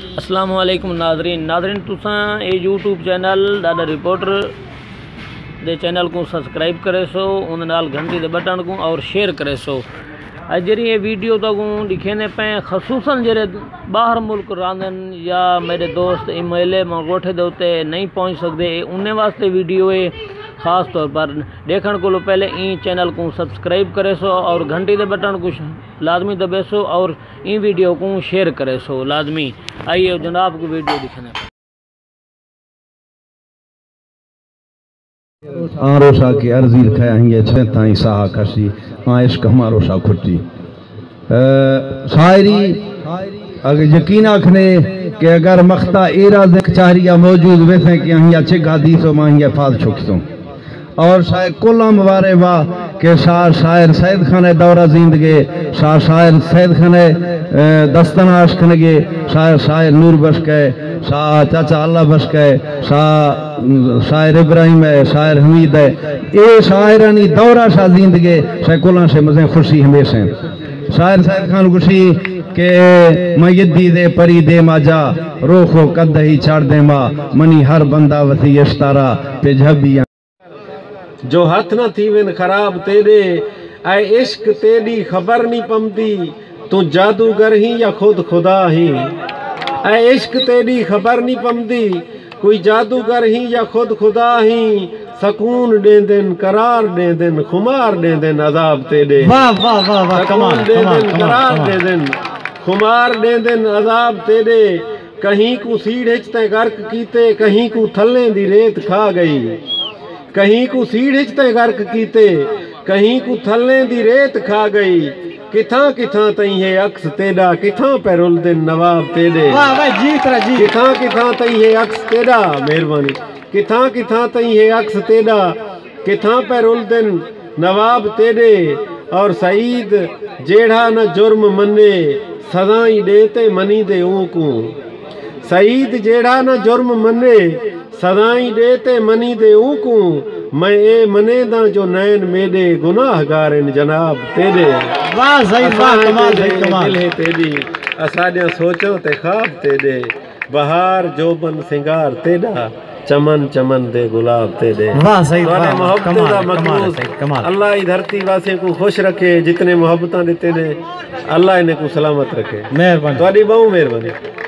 अस्सलाम वालेकुम नाज़रीन तुसां ये यूट्यूब चैनल ॾाढा रिपोर्टर दे चैनल को सब्सक्राइब करे सो उन नाल घंटी दे बटन को और शेयर करे सो। अज जी ये वीडियो तक दिखेने पे खसूसन जेरे बाहर मुल्क रांदन या मेरे दोस्त मेले में गोठे दे उत्ते नहीं पहुँच सकते उन्हें वास्ते वीडियो है। ख़ास तौर पर देखने को पहले ई चैनल को सब्सक्राइब करे सो और घंटी दे बटन को लाजमी दबे सो और ई वीडियो को शेयर करे सो लाजमी। आइए जनाब को वीडियो दिखाने रोशा की अर्जी लिखाया हिंगे छे ताई साहा खसी इश्क हमारो सा खुटी शायरी अगर यकीन आखने कि अगर मख्ता एरा चारिया मौजूद वैसे कि हिया छे गादी सो मां हिया फाद छुकसो और शायद कोलम वारे वाह के शायर सैद खाने दौरा जिंदगी शायर सैद खाने दस्तनाश खनगे शायर नूर बश के चाचा अल्लाह बश के शायर इब्राहिम है शायर हमीद है ये शायरानी दौरा शाह जिंदगी शायद कोला से मजे खुशी हमेशा शायर सैद खान खुशी के मयदी दे परी दे माजा रोखो कद ही छाड़ दे माँ मनी हर बंदा वसी यश्तारा पे झबिया जो हथ न थी वेन खराब तेरे ऐ इश्क तेरी खबर नहीं पमदी तू जादूगर ही या खुद खुदा ही ऐ इश्क तेरी खबर नहीं पमदी कोई जादूगर ही या खुद खुदा ही सकून दे दिन करार दे दिन खुमार दे दिन अजाब तेरे वाह वाह वाह वाह कमाल दे दिन करार दे दिन खुमार दे दिन अजाब तेरे कहीं को सीढ़े ते गर्क कीते कहीं को थल्ले दी रेत खा गई कहीं को सीढ़े ते गर्क कीते कहीं को थल्ले दी रेत खा गई किथा किथा तई है अक्स तेरा किथा पैरुल दिन नवाब तेरे वाह वाह जी तरह जी किथा किथा तई है अक्स तेरा मेहरबानी किथा किथा तई है अक्स तेरा किथा पैरुल दिन नवाब तेरे और सईद जेड़ा न जुर्म मने सदाई देते मनी दे ऊको सईद जेड़ा न जुर्म मने सदाई देते मनी दे ऊको मैं ए मने दा जो नैन मेरे गुनाहगार इन जनाब तेरे वाह सही वाह कमाल कमाल है तेरी असाजा सोचो ते ख्वाब तेरे बहार जोबन सिंगार तेरा चमन चमन दे गुलाब तेरे वाह सही वाह मोहब्बत अल्लाह ही धरती वासियों को खुश रखे जितने मोहब्बत देते ने अल्लाह इन्हें को सलामत रखे मेहरबानी ਤੁਹਾਡੀ बहुत मेहरबानी।